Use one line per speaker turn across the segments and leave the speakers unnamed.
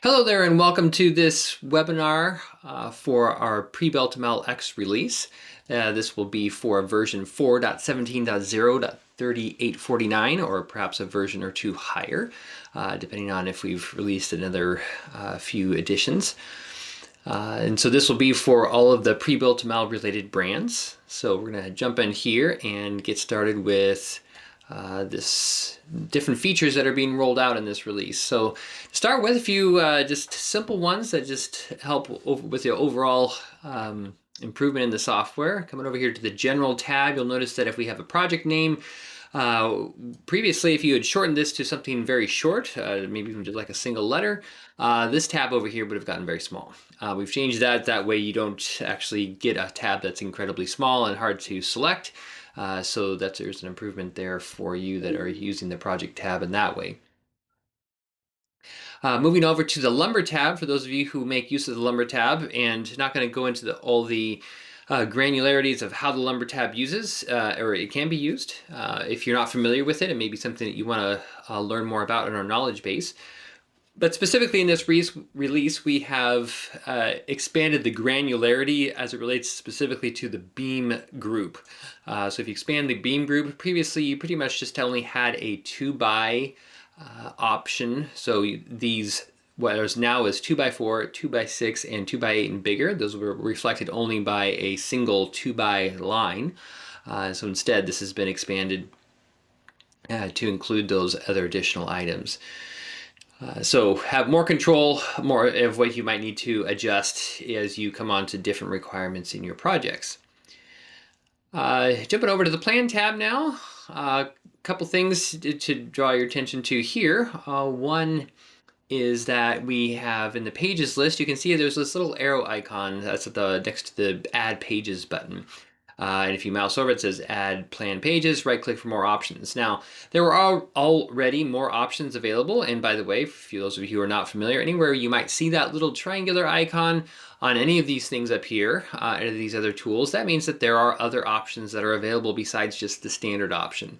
Hello there and welcome to this webinar for our PrebuiltML X release. This will be for version 4.17.0.3849 or perhaps a version or two higher, depending on if we've released another few editions. And so this will be for all of the PrebuiltML related brands. So we're going to jump in here and get started with this different features that are being rolled out in this release. So start with a few just simple ones that just help with the overall improvement in the software. Coming over here to the general tab, you'll notice that if we have a project name, previously if you had shortened this to something very short, maybe even just like a single letter, this tab over here would have gotten very small. We've changed that way you don't actually get a tab that's incredibly small and hard to select. So there's an improvement there for you that are using the project tab in that way. Moving over to the Lumber tab, for those of you who make use of the Lumber tab, and not going to go into all the granularities of how the Lumber tab uses, or it can be used. If you're not familiar with it, it may be something that you want to learn more about in our knowledge base. But specifically in this release, we have expanded the granularity as it relates specifically to the beam group. So if you expand the beam group, previously you pretty much just only had a 2x option. So these, what is now is 2x4, 2x6, and 2x8 and bigger. Those were reflected only by a single 2x line. So instead, this has been expanded to include those other additional items. So have more control, more of what you might need to adjust as you come on to different requirements in your projects. Jumping over to the Plan tab now, a couple things to draw your attention to here. One is that we have in the Pages list, you can see there's this little arrow icon that's at next to the Add Pages button. And if you mouse over, it says Add Plan Pages, right-click for more options. Now, there were already more options available, and by the way, for those of you who are not familiar, anywhere you might see that little triangular icon on any of these things up here, any of these other tools, that means that there are other options that are available besides just the standard option.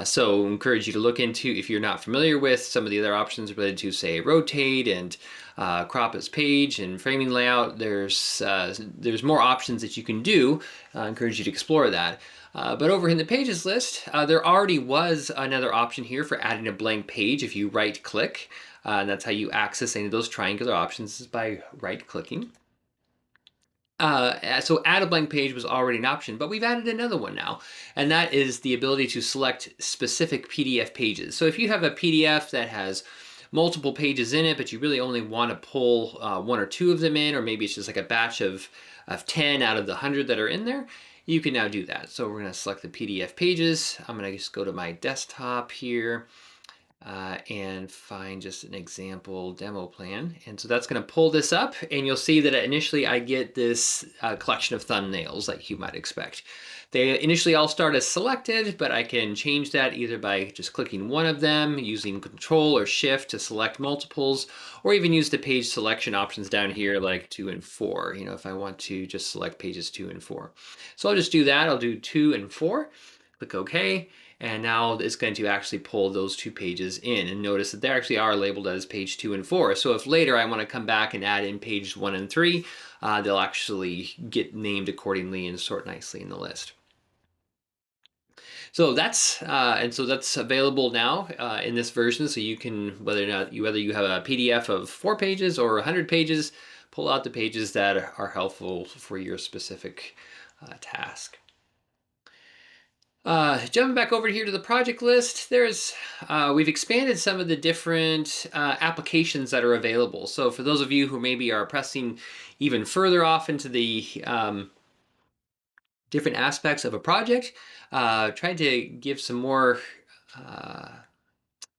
So I encourage you to look into, if you're not familiar with some of the other options related to, say, rotate and crop as page and framing layout, there's more options that you can do. I encourage you to explore that. But over in the Pages list, there already was another option here for adding a blank page if you right-click. And that's how you access any of those triangular options, is by right-clicking. So add a blank page was already an option, but we've added another one now, and that is the ability to select specific PDF pages. So if you have a PDF that has multiple pages in it, but you really only want to pull one or two of them in, or maybe it's just like a batch of 10 out of the 100 that are in there, you can now do that. So we're going to select the PDF pages. I'm going to just go to my desktop here. And find just an example demo plan. And so that's going to pull this up, and you'll see that initially I get this collection of thumbnails like you might expect. They initially all start as selected, but I can change that either by just clicking one of them, using Control or Shift to select multiples, or even use the page selection options down here like 2 and 4, you know, if I want to just select pages 2 and 4. So I'll just do that. I'll do 2 and 4, click OK. And now it's going to actually pull those two pages in, and notice that they actually are labeled as page 2 and 4. So if later I want to come back and add in page 1 and 3, they'll actually get named accordingly and sort nicely in the list. So that's available now in this version. So you can, whether you have a PDF of 4 pages or 100 pages, pull out the pages that are helpful for your specific task. Jumping back over here to the project list, we've expanded some of the different applications that are available. So for those of you who maybe are pressing even further off into the different aspects of a project, trying to give some more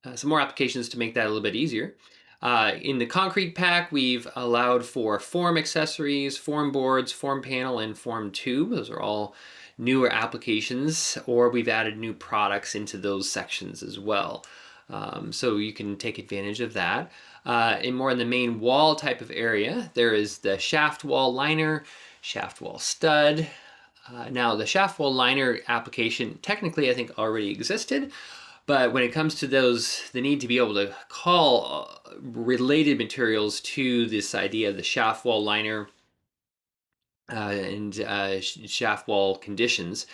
applications to make that a little bit easier. In the concrete pack, we've allowed for form accessories, form boards, form panel, and form tube. Those are all newer applications, or we've added new products into those sections as well. So you can take advantage of that. In the main wall type of area, there is the shaft wall liner, shaft wall stud. Now the shaft wall liner application technically I think already existed, But when it comes to the need to be able to call related materials to this idea of the shaft wall liner and shaft wall conditions.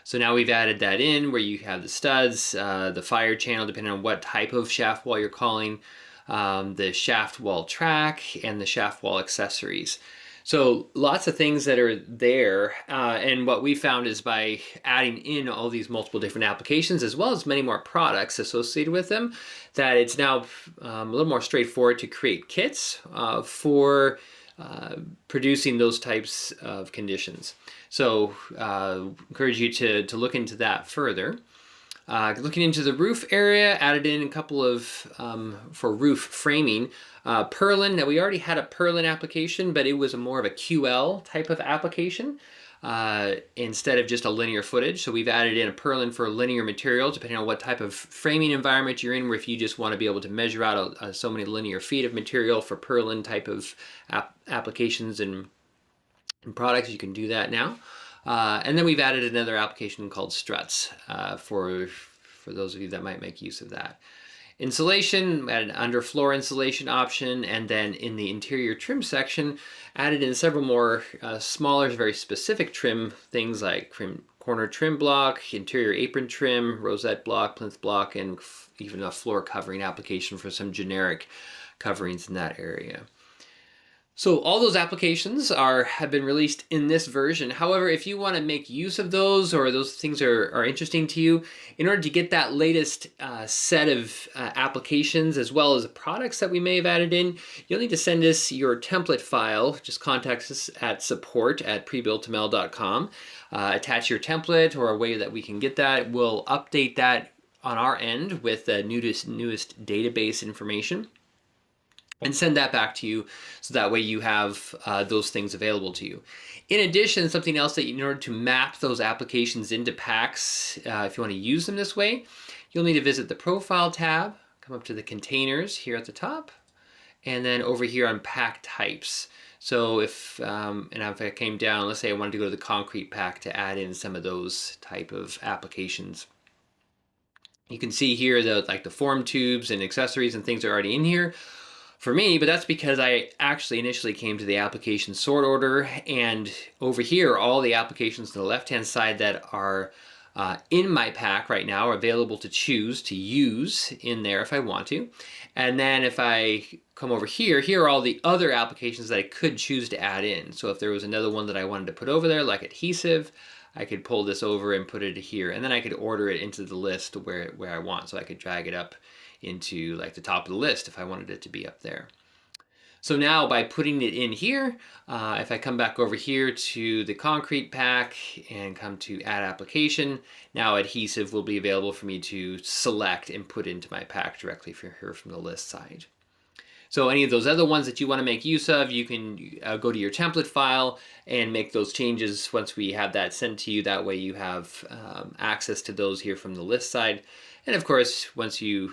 So now we've added that in where you have the studs, the fire channel, depending on what type of shaft wall you're calling, the shaft wall track, and the shaft wall accessories. So lots of things that are there. And what we found is by adding in all these multiple different applications, as well as many more products associated with them, that it's now a little more straightforward to create kits for producing those types of conditions. So encourage you to look into that further. Looking into the roof area, added in a couple of, for roof framing, purlin. Now we already had a purlin application, but it was more of a QL type of application instead of just a linear footage. So we've added in a purlin for linear material, depending on what type of framing environment you're in, where if you just want to be able to measure out so many linear feet of material for purlin type of applications and products, you can do that now. And then we've added another application called struts for those of you that might make use of that. Insulation, added an underfloor insulation option, and then in the interior trim section, added in several more smaller, very specific trim things like corner trim block, interior apron trim, rosette block, plinth block, and even a floor covering application for some generic coverings in that area. So all those applications have been released in this version. However, if you want to make use of those, or those things are interesting to you, in order to get that latest set of applications as well as the products that we may have added in, you'll need to send us your template file. Just contact us at support@prebuiltml.com. Attach your template or a way that we can get that. We'll update that on our end with the newest database information and send that back to you, so that way you have those things available to you. In addition, something else that in order to map those applications into packs, if you want to use them this way, you'll need to visit the Profile tab, come up to the Containers here at the top, and then over here on Pack Types. So if I came down, let's say I wanted to go to the concrete pack to add in some of those type of applications. You can see here like the form tubes and accessories and things are already in here for me, but that's because I actually initially came to the application sort order, and over here all the applications on the left hand side that are in my pack right now are available to choose to use in there if I want to. And then if I come over here, here are all the other applications that I could choose to add in. So if there was another one that I wanted to put over there, like adhesive, I could pull this over and put it here, and then I could order it into the list where I want. So I could drag it up into like the top of the list if I wanted it to be up there. So now by putting it in here, if I come back over here to the concrete pack and come to add application, now adhesive will be available for me to select and put into my pack directly here from the list side. So any of those other ones that you want to make use of, you can go to your template file and make those changes once we have that sent to you. That way you have access to those here from the list side. And of course, once you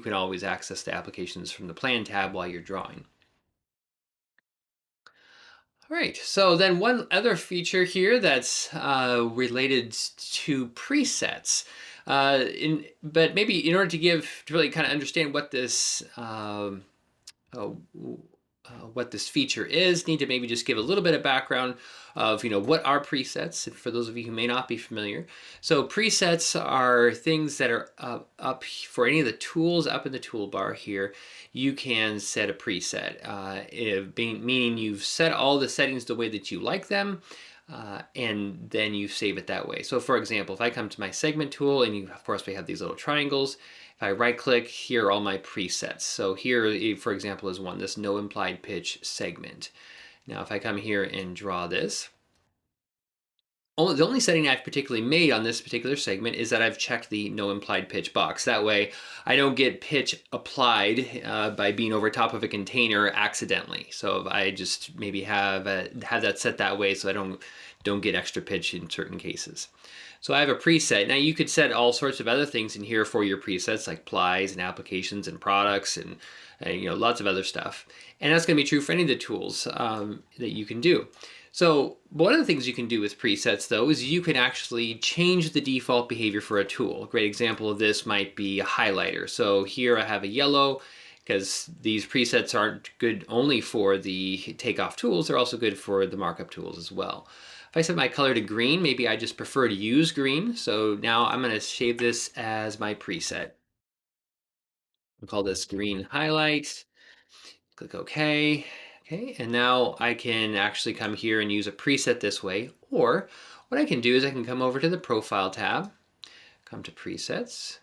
can always access the applications from the Plan tab while you're drawing. All right, so then one other feature here that's related to presets. But maybe in order to really kind of understand what this what this feature is, need to maybe just give a little bit of background of what are presets, for those of you who may not be familiar. So presets are things that are up for any of the tools up in the toolbar here. You can set a preset, meaning you've set all the settings the way that you like them, and then you save it that way. So for example, if I come to my segment tool, and of course we have these little triangles, if I right click, here are all my presets. So here, for example, is one, this no implied pitch segment. Now if I come here and draw this, the only setting I've particularly made on this particular segment is that I've checked the no implied pitch box. That way I don't get pitch applied by being over top of a container accidentally. So if I just maybe have that set that way so I don't get extra pitch in certain cases. So I have a preset. Now you could set all sorts of other things in here for your presets, like plies and applications and products and lots of other stuff. And that's going to be true for any of the tools that you can do. So one of the things you can do with presets though is you can actually change the default behavior for a tool. A great example of this might be a highlighter. So here I have a yellow because these presets aren't good only for the takeoff tools, they're also good for the markup tools as well. If I set my color to green, maybe I just prefer to use green. So now I'm going to save this as my preset. I'll call this green highlight. Click OK. Okay, and now I can actually come here and use a preset this way. Or what I can do is I can come over to the Profile tab, come to Presets,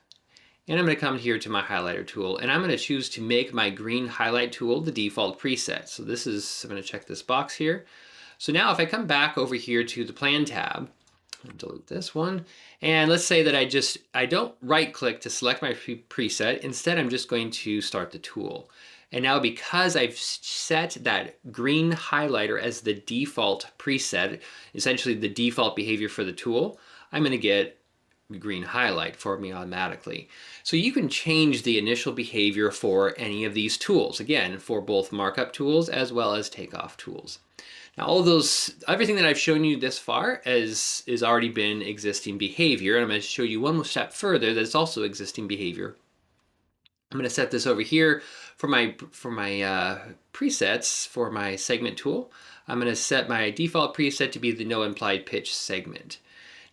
and I'm going to come here to my highlighter tool, and I'm going to choose to make my green highlight tool the default preset. So this is, I'm going to check this box here. So now if I come back over here to the Plan tab, I'll delete this one, and let's say that I don't right click to select my preset. Instead, I'm just going to start the tool. And now because I've set that green highlighter as the default preset, essentially the default behavior for the tool, I'm going to get green highlight for me automatically. So you can change the initial behavior for any of these tools, again, for both markup tools as well as takeoff tools. Now all of those, everything that I've shown you this far is already been existing behavior, and I'm going to show you one more step further that's also existing behavior. I'm going to set this over here for my presets for my segment tool. I'm going to set my default preset to be the no implied pitch segment.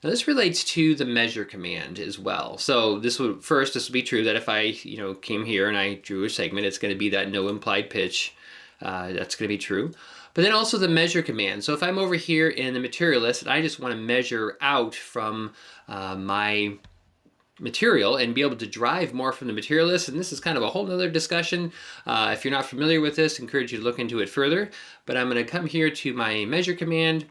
Now this relates to the measure command as well. So this would be true that if I came here and I drew a segment, it's going to be that no implied pitch. That's going to be true. But then also the measure command. So if I'm over here in the material list and I just want to measure out from my material and be able to drive more from the material list, and this is kind of a whole nother discussion. If you're not familiar with this, I encourage you to look into it further. But I'm going to come here to my measure command.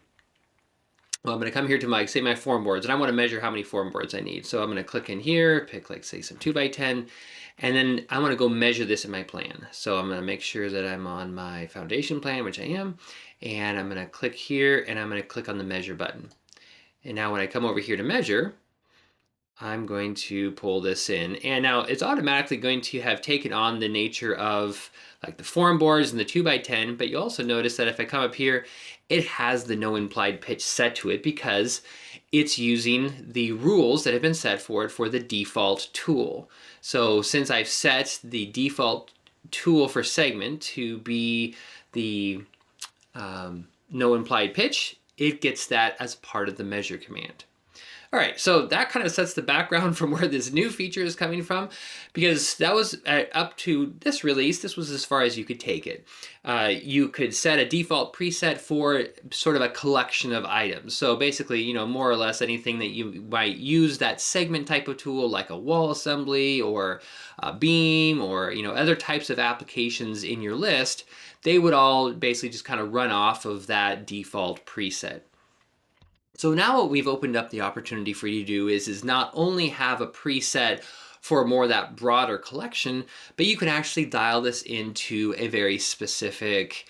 Well, I'm going to come here to my, say, my form boards, and I want to measure how many form boards I need. So I'm going to click in here, pick like, say, some 2x10, and then I want to go measure this in my plan. So I'm going to make sure that I'm on my foundation plan, which I am, and I'm going to click here, and I'm going to click on the measure button. And now when I come over here to measure, I'm going to pull this in, and now it's automatically going to have taken on the nature of like the form boards and the 2x10, but you also notice that if I come up here, it has the no implied pitch set to it because it's using the rules that have been set for it for the default tool. So since I've set the default tool for segment to be the no implied pitch, it gets that as part of the measure command. All right, so that kind of sets the background from where this new feature is coming from, because that was up to this release, this was as far as you could take it. You could set a default preset for sort of a collection of items. So basically, more or less anything that you might use that segment type of tool, like a wall assembly or a beam or other types of applications in your list, they would all basically just kind of run off of that default preset. So now what we've opened up the opportunity for you to do is not only have a preset for more of that broader collection, but you can actually dial this into a very specific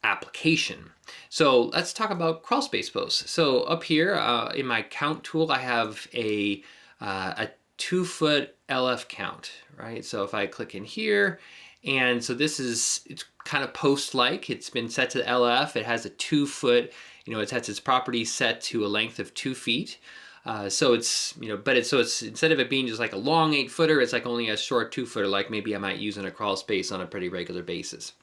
application. So let's talk about crawl space posts. So up here in my count tool, I have a 2-foot LF count, right? So if I click in here, and so it's kind of post-like, it's been set to LF, it has a 2-foot, it has its properties set to a length of 2 feet. So it's, it's instead of it being just like a long 8-footer, it's like only a short 2-footer, like maybe I might use in a crawl space on a pretty regular basis.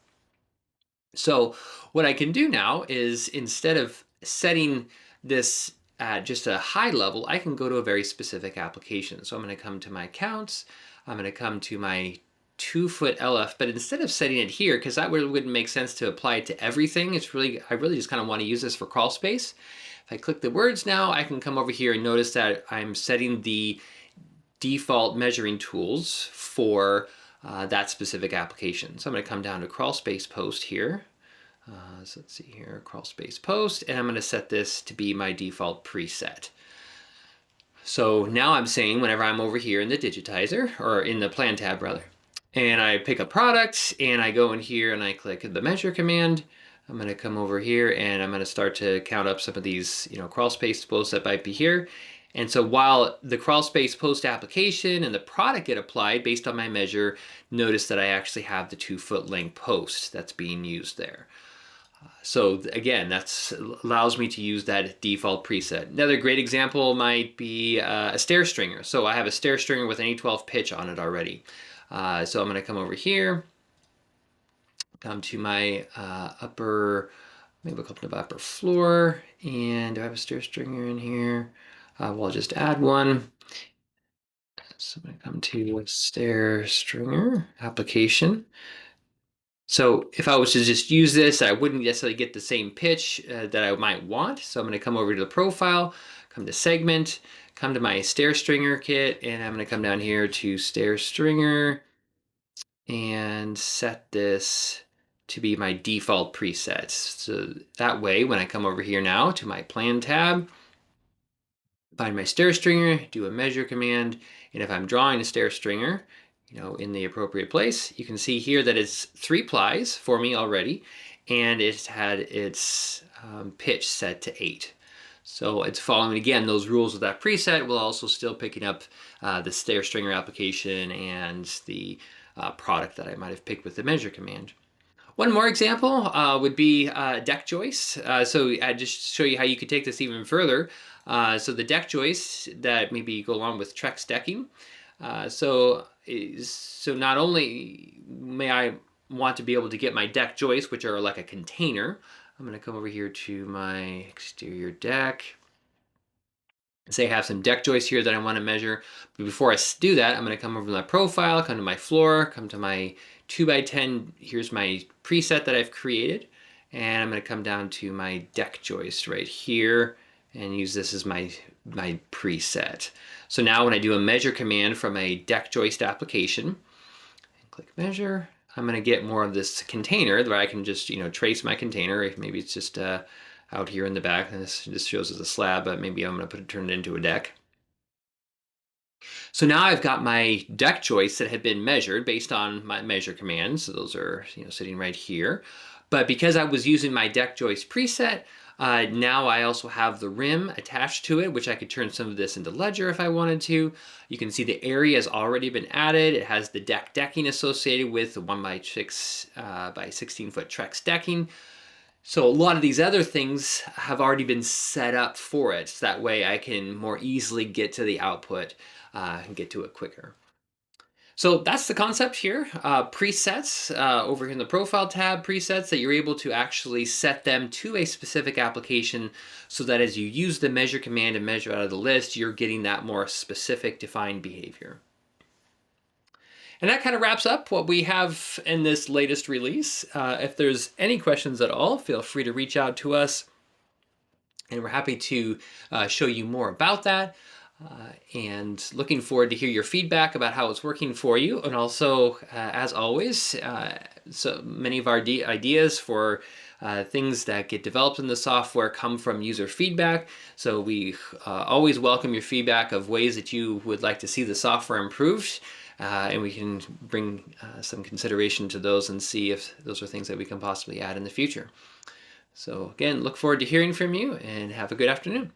So what I can do now is instead of setting this at just a high level, I can go to a very specific application. So I'm going to come to my accounts, I'm going to come to my 2-foot LF, but instead of setting it here, because that wouldn't make sense to apply it to everything, I really just kind of want to use this for crawl space. If I click the words now, I can come over here and notice that I'm setting the default measuring tools for that specific application. So I'm going to come down to crawl space post here. So let's see here, crawl space post, and I'm going to set this to be my default preset. So now I'm saying whenever I'm over here in the digitizer, or in the plan tab rather, and I pick a product and I go in here and I click the measure command, I'm going to come over here and I'm going to start to count up some of these, crawl space posts that might be here. And so while the crawl space post application and the product get applied based on my measure, notice that I actually have the 2-foot length post that's being used there. So again, that allows me to use that default preset. Another great example might be a stair stringer. So I have a stair stringer with an 812 pitch on it already. So I'm going to come over here, come to my maybe a couple of upper floor, and do I have a stair stringer in here? We'll just add one. So I'm going to come to stair stringer application. So if I was to just use this, I wouldn't necessarily get the same pitch that I might want. So I'm going to come over to the profile, come to segment, come to my stair stringer kit, and I'm going to come down here to stair stringer and set this to be my default presets. So that way, when I come over here now to my plan tab, find my stair stringer, do a measure command, and if I'm drawing a stair stringer, in the appropriate place, you can see here that it's 3 plies for me already, and it's had its pitch set to 8. So it's following, again, those rules of that preset while also still picking up the stair stringer application and the product that I might have picked with the measure command. One more example would be deck joists. So I just show you how you could take this even further. So the deck joists that maybe go along with Trex decking. So not only may I want to be able to get my deck joists, which are like a container. I'm going to come over here to my exterior deck. Say I have some deck joists here that I want to measure. But before I do that, I'm going to come over to my profile, come to my floor, come to my 2x10. Here's my preset that I've created. And I'm going to come down to my deck joist right here and use this as my preset. So now when I do a measure command from a deck joist application, and click measure, I'm going to get more of this container where I can just, trace my container. Maybe it's just out here in the back, and this shows as a slab, but maybe I'm going to turn it into a deck. So now I've got my deck joists that have been measured based on my measure commands. So those are sitting right here. But because I was using my deck joist preset, now I also have the rim attached to it, which I could turn some of this into ledger if I wanted to. You can see the area has already been added. It has the decking associated with the 1x6 by 16 foot Trex decking. So a lot of these other things have already been set up for it. So that way I can more easily get to the output and get to it quicker. So that's the concept here. Presets over here in the profile tab, presets that you're able to actually set them to a specific application so that as you use the measure command and measure out of the list, you're getting that more specific defined behavior. And that kind of wraps up what we have in this latest release. If there's any questions at all, feel free to reach out to us. And we're happy to show you more about that. And looking forward to hear your feedback about how it's working for you. And also, as always, so many of our ideas for things that get developed in the software come from user feedback. So we always welcome your feedback of ways that you would like to see the software improved. And we can bring some consideration to those and see if those are things that we can possibly add in the future. So again, look forward to hearing from you and have a good afternoon.